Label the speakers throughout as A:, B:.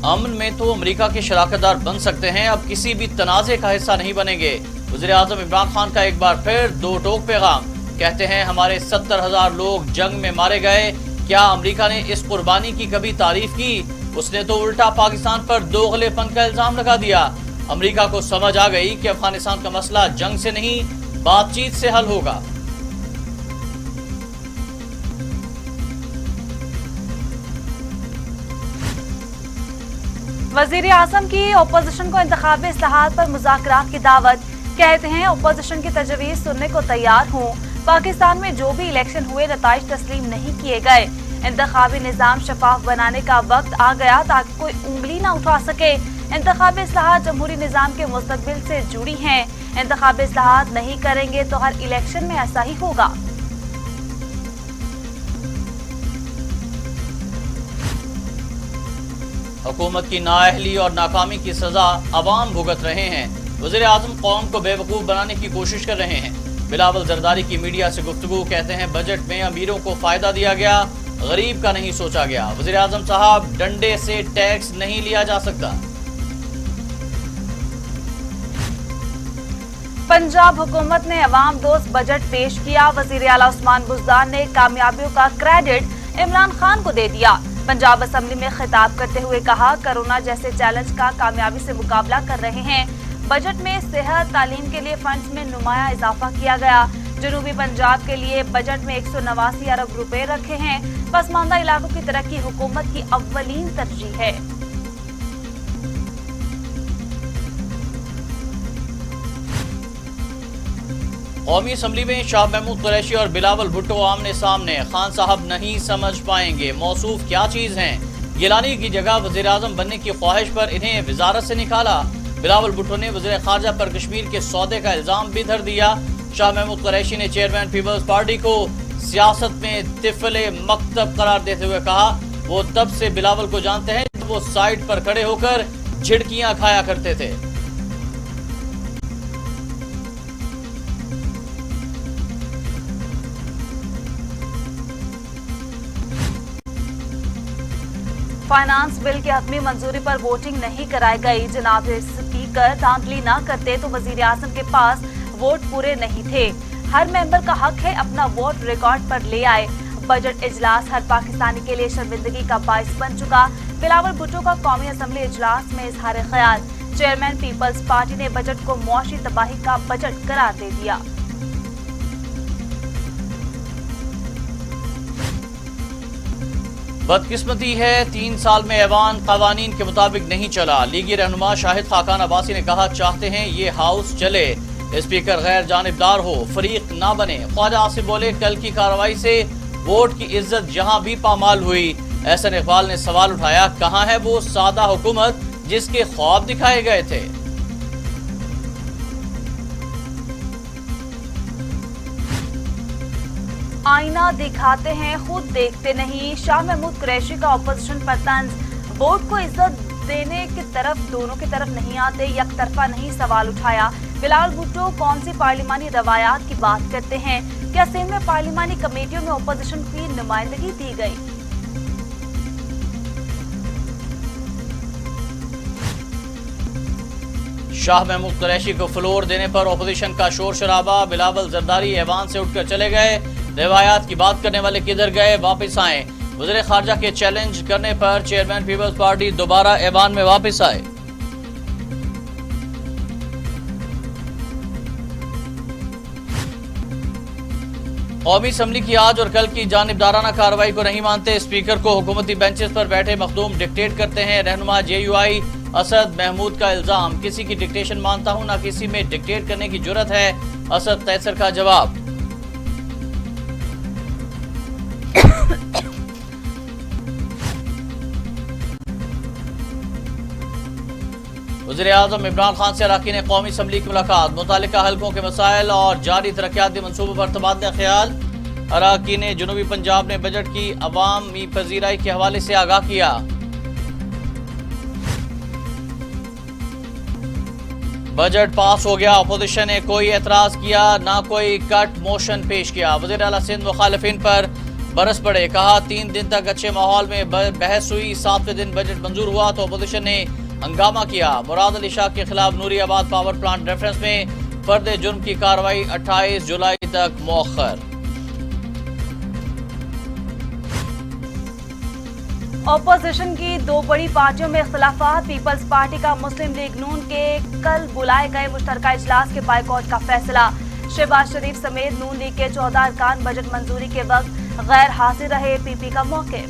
A: امن میں تو امریکہ کے شراکت دار بن سکتے ہیں، اب کسی بھی تنازع کا حصہ نہیں بنیں گے۔ وزیر اعظم عمران خان کا ایک بار پھر دو ٹوک پیغام، کہتے ہیں ہمارے 70,000 لوگ جنگ میں مارے گئے، کیا امریکہ نے اس قربانی کی کبھی تعریف کی؟ اس نے تو الٹا پاکستان پر دوغلے پن کا الزام لگا دیا۔ امریکہ کو سمجھ آ گئی کہ افغانستان کا مسئلہ جنگ سے نہیں، بات چیت سے حل ہوگا۔
B: وزیر اعظم کی اپوزیشن کو انتخابی اصلاحات پر مذاکرات کی دعوت، کہتے ہیں اپوزیشن کی تجویز سننے کو تیار ہوں، پاکستان میں جو بھی الیکشن ہوئے نتائج تسلیم نہیں کیے گئے، انتخابی نظام شفاف بنانے کا وقت آ گیا تاکہ کوئی انگلی نہ اٹھا سکے، انتخابی اصلاحات جمہوری نظام کے مستقبل سے جڑی ہیں، انتخابی اصلاحات نہیں کریں گے تو ہر الیکشن میں ایسا ہی ہوگا۔
A: حکومت کی نااہلی اور ناکامی کی سزا عوام بھگت رہے ہیں، وزیر اعظم قوم کو بے وقوف بنانے کی کوشش کر رہے ہیں۔ بلاول زرداری کی میڈیا سے گفتگو، کہتے ہیں بجٹ میں امیروں کو فائدہ دیا گیا، غریب کا نہیں سوچا گیا۔ وزیر اعظم صاحب، ڈنڈے سے ٹیکس نہیں لیا جا سکتا۔
B: پنجاب حکومت نے عوام دوست بجٹ پیش کیا، وزیر اعلیٰ عثمان بزدار نے کامیابیوں کا کریڈٹ عمران خان کو دے دیا۔ پنجاب اسمبلی میں خطاب کرتے ہوئے کہا، کرونا جیسے چیلنج کا کامیابی سے مقابلہ کر رہے ہیں، بجٹ میں صحت تعلیم کے لیے فنڈز میں نمایاں اضافہ کیا گیا، جنوبی پنجاب کے لیے بجٹ میں 189 ارب روپے رکھے ہیں، پسماندہ علاقوں کی ترقی حکومت کی اولین ترجیح ہے۔
A: قومی اسمبلی میں شاہ محمود قریشی اور بلاول بھٹو آمنے سامنے، خان صاحب نہیں سمجھ پائیں گے موصوف کیا چیز ہیں، گیلانی کی جگہ وزیر اعظم بننے کی خواہش پر انہیں وزارت سے نکالا۔ بلاول بھٹو نے وزیر خارجہ پر کشمیر کے سودے کا الزام بھی دھر دیا۔ شاہ محمود قریشی نے چیئرمین پیپلز پارٹی کو سیاست میں طفل مکتب قرار دیتے ہوئے کہا، وہ تب سے بلاول کو جانتے ہیں جب وہ سائٹ پر کھڑے ہو کر جھڑکیاں کھایا کرتے تھے۔
B: فائنانس بل کی حتمی منظوری پر ووٹنگ نہیں کرائی گئی، جناب اسپیکر دھاندلی نہ کرتے تو وزیر اعظم کے پاس ووٹ پورے نہیں تھے، ہر ممبر کا حق ہے اپنا ووٹ ریکارڈ پر لے آئے، بجٹ اجلاس ہر پاکستانی کے لیے شرمندگی کا باعث بن چکا، بلاول بھٹو کا قومی اسمبلی اجلاس میں اظہار خیال، چیئرمین پیپلز پارٹی نے بجٹ کو معاشی تباہی کا بجٹ قرار دے دیا۔
A: بدقسمتی ہے 3 سال میں ایوان قوانین کے مطابق نہیں چلا، لیگی رہنما شاہد خاقان عباسی نے کہا، چاہتے ہیں یہ ہاؤس چلے، اسپیکر غیر جانبدار ہو، فریق نہ بنے۔ خواجہ آصف بولے، کل کی کارروائی سے ووٹ کی عزت جہاں بھی پامال ہوئی۔ احسن اقبال نے سوال اٹھایا، کہاں ہے وہ سادہ حکومت جس کے خواب دکھائے گئے تھے؟
B: آئینہ دکھاتے ہیں خود دیکھتے نہیں، شاہ محمود قریشی کا اپوزیشن پر طنز، ووٹ کو عزت دینے کی طرف دونوں کی طرف نہیں آتے، یک طرفہ نہیں سوال اٹھایا۔ بلاول بھٹو کون سی پارلیمانی روایات کی بات کرتے ہیں، کیا سندھ میں پارلیمانی کمیٹیوں میں اپوزیشن کی نمائندگی دی گئی؟
A: شاہ محمود قریشی کو فلور دینے پر اپوزیشن کا شور شرابہ، بلاول زرداری ایوان سے اٹھ کر چلے گئے، روایات کی بات کرنے والے کدھر گئے، واپس آئیں۔ وزیر خارجہ کے چیلنج کرنے پر چیئرمین پیپلز پارٹی دوبارہ ایوان میں واپس آئے۔ قومی اسمبلی کی آج اور کل کی جانبدارانہ کارروائی کو نہیں مانتے، اسپیکر کو حکومتی بینچز پر بیٹھے مخدوم ڈکٹیٹ کرتے ہیں، رہنما جے یو آئی اسد محمود کا الزام، کسی کی ڈکٹیشن مانتا ہوں نہ کسی میں ڈکٹیٹ کرنے کی جرت ہے، اسد قیصر کا جواب۔ وزیر اعظم عمران خان سے اراکین قومی اسمبلی کی ملاقات، متعلقہ حلقوں کے مسائل اور جاری ترقیاتی منصوبوں پر تبادلہ خیال، اراکین جنوبی پنجاب نے بجٹ کی عوامی پذیرائی کے حوالے سے آگاہ کیا۔ بجٹ پاس ہو گیا، اپوزیشن نے کوئی اعتراض کیا نہ کوئی کٹ موشن پیش کیا، وزیر اعلیٰ سندھ مخالفین پر बरस पड़े। कहा 3 दिन तक अच्छे माहौल में बहस हुई। 7वें दिन बजट मंजूर हुआ तो अपोजिशन ने हंगामा किया। मुराद अली शाह के खिलाफ नूरियाबाद पावर प्लांट रेफरेंस में फर्द जुर्म की कार्रवाई 28 जुलाई तक मौखर।
B: ऑपोजिशन की दो बड़ी पार्टियों में इख्तिलाफात। पीपल्स पार्टी का मुस्लिम लीग नून के कल बुलाए गए मुश्तरका इजलास के बाइकआउट का फैसला। शहबाज शरीफ समेत नून लीग के 14 अरकान बजट मंजूरी के वक्त गैर हाजिर रहे। पीपी का मौक़िफ़।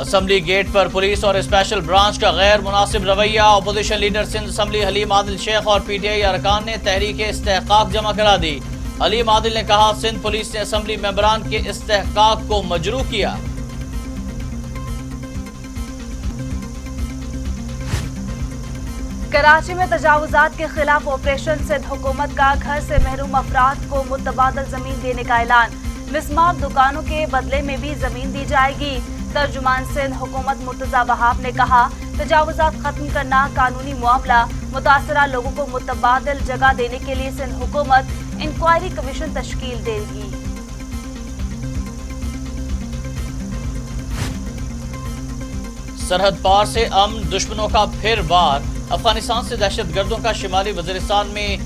A: असेंबली गेट पर पुलिस और स्पेशल ब्रांच का गैर मुनासिब रवैया। Opposition leader Sindh assembly Haleem Adil Sheikh और पीटीआई अरकान ने तहरीक इस्तेहकाक जमा करा दी। हलीम आदिल ने कहा सिंध पुलिस ने असेंबली मेंबरान के इस्तेहकाक को मजरू किया।
B: कराची में तजावुजात के खिलाफ ऑपरेशन सिंध हुकूमत का घर से महरूम अफराद को मुतबादल जमीन देने का ऐलान। मिसमार दुकानों के बदले में भी जमीन दी जाएगी। तर्जुमान सिंध हुकूमत मुर्तजा वहाब ने कहा तजावुजात खत्म करना कानूनी मामला। मुतासरा लोगों को मुतबादल जगह देने के लिए सिंध हुकूमत इंक्वायरी कमीशन तश्कील देगी।
A: सरहद पार से अमन दुश्मनों का फिर वार। अफगानिस्तान से दहशतगर्दों का शिमाली वजीरिस्तान में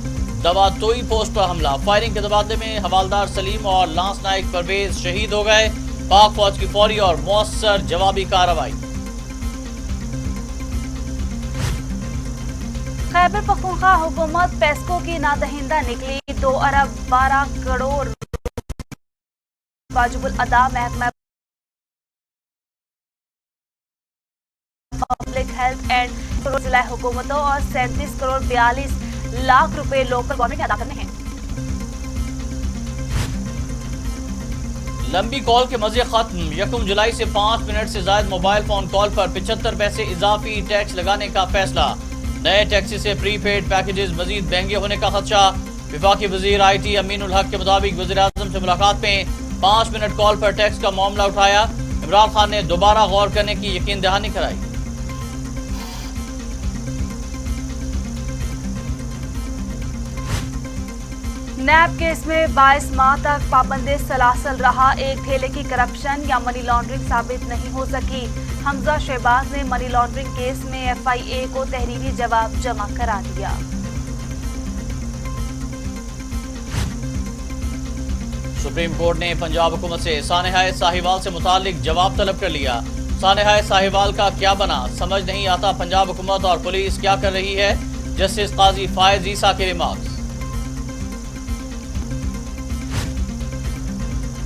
A: दवातोई पोस्ट पर हमला। फायरिंग के तबादले में हवालदार सलीम और लांस नाइक परवेज शहीद हो गए। पाक फौज की फौरी और मौसर जवाबी कार्रवाई।
B: खैबर पख्तूनख्वा हुकूमत पेस्को की नादहिंदा निकली। 2 अरब 12 करोड़ वाजिबुल अदा महकमा पब्लिक हेल्थ एंड जिला हुकूमतों और 37 करोड़ 42 लाख रुपए लोकल गवर्नमेंट अदा करने हैं।
A: लंबी कॉल के मजे खत्म। 1 जुलाई से 5 मिनट से ज्यादा मोबाइल फोन कॉल पर 75 पैसे इजाफी टैक्स लगाने का फैसला। नए टैक्सी से प्रीपेड पैकेजेस मजीद महंगे होने का खदशा। विफाकी वजीर IT अमीनुल हक के मुताबिक वज़ीर आज़म से मुलाकात में 5 मिनट कॉल पर टैक्स का मामला उठाया। इमरान खान ने दोबारा गौर करने की यकीन दहानी कराई।
B: नैब केस में 22 माह तक पाबंदी सलासल रहा। एक ठेले की करप्शन या मनी लॉन्ड्रिंग साबित नहीं हो सकी। हमजा शहबाज ने मनी लॉन्ड्रिंग केस में FIA को तहरीरी जवाब जमा करा दिया।
A: सुप्रीम कोर्ट ने पंजाब हुकूमत से सानेहाए साहिवाल से मुतालिक जवाब तलब कर लिया। सानेहाए साहिवाल का क्या बना समझ नहीं आता। पंजाब हुकूमत और पुलिस क्या कर रही है। जस्टिस काजी फायज ईसा के रिमार्क्स।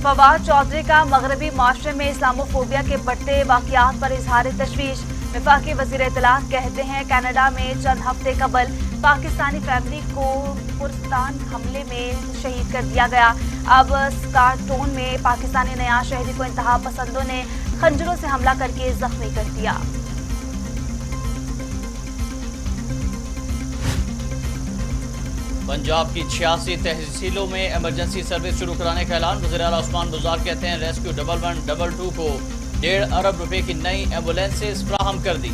B: फवाद चौधरी का मगरबी माशरे में इस्लामोफोबिया के बढ़ते वाक़यात पर इजहार तशवीश। वफाकी वज़ीर इत्तलात कहते हैं कनाडा में चंद हफ्ते कबल पाकिस्तानी फैमिली को पुरस्तान हमले में शहीद कर दिया गया। अब स्कारटोन में पाकिस्तानी नया शहरी को इंतहा पसंदों ने खंजरों से हमला करके जख्मी कर दिया।
A: पंजाब की 86 तहसीलों में इमरजेंसी सर्विस शुरू कराने का ऐलान। वज़ीर आला उस्मान बुज़दार कहते हैं रेस्क्यू 1112 को 1.5 अरब रुपए की नई एम्बुलेंसेस फ्राहम कर दी।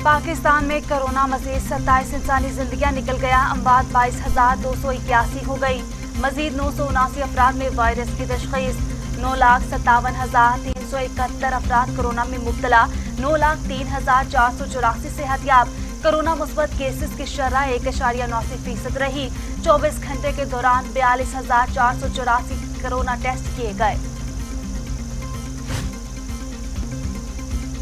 B: पाकिस्तान में कोरोना मजीद 27 इंसानी जिंदगियां निकल गया। अमवात 22,281 हो गई। मजीद 979 अफराद में वायरस की तशखीस। 9,57,371 अफराद कोरोना में मुब्तला। 9,03,484 सेहतयाब। कोरोना मुस्बत केसेस की शरह 1.89% रही। 24 घंटे के दौरान 42,484 कोरोना टेस्ट किए गए।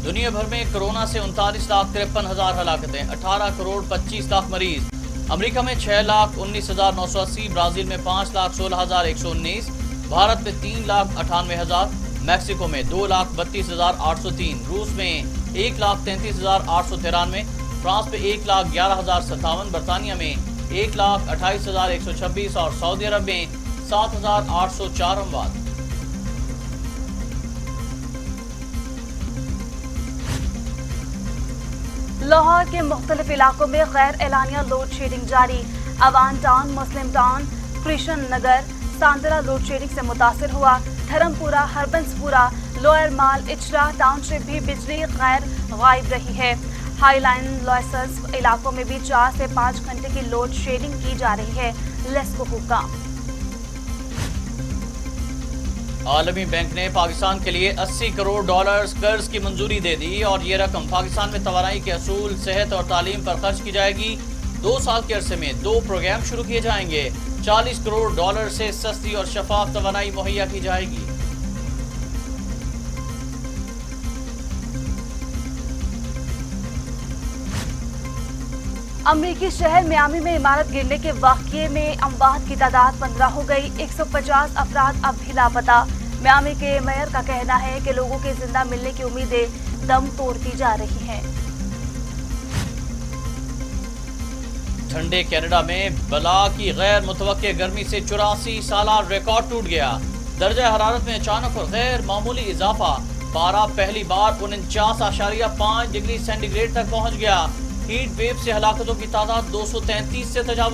A: दुनिया भर में कोरोना से 39,53,000 हलाकतें। 18 करोड़ 25 लाख मरीज। अमेरिका में 6,19,980। ब्राजील में 5,16,119। भारत में 3,98,000। मैक्सिको में 2,32,803। रूस में 1,33,893। फ्रांस में 1,11,057। बरतानिया में 1,28,126 और सऊदी अरब में 7,804 अमवात।
B: लाहौर के मुख्तलिफ इलाकों में गैर एलानिया लोड शेडिंग जारी। अवान टाउन, मुस्लिम टाउन, कृष्ण नगर, सांदरा लोड शेडिंग से मुतासर हुआ। धर्मपुरा, हरबंसपुरा, लोअर माल, इचरा टाउनशिप भी बिजली गैर गायब रही है। हाई लाइन लॉसेस इलाकों में भी 4 से 5 घंटे की लोड शेडिंग की जा रही है। लेस्को हुक्म।
A: आलमी बैंक ने पाकिस्तान के लिए $80 करोड़ कर्ज की मंजूरी दे दी और ये रकम पाकिस्तान में तवानाई के असूल, सेहत और तालीम पर खर्च की जाएगी। 2 साल के अरसे में 2 प्रोग्राम शुरू किए जाएंगे। $40 करोड़ से सस्ती और शफाफ तवानाई मुहैया की जाएगी।
B: अमरीकी शहर मियामी में इमारत गिरने के वाक़ये में अमवात की तादाद 15 हो गई। 150 अफराद अब भी लापता। मियामी के मेयर का कहना है कि लोगों के जिंदा मिलने की उम्मीदें दम तोड़ती जा रही हैं।
A: ठंडे कनाडा में बला की गैर मुतवक्के गर्मी से 84 साला रिकॉर्ड टूट गया। दर्जा हरारत में अचानक और गैर मामूली इजाफा। पारा पहली बार 49.5 डिग्री सेंटीग्रेड तक पहुंच गया। हीट वेव से हलाकतों की तादाद 233 से तजावुज।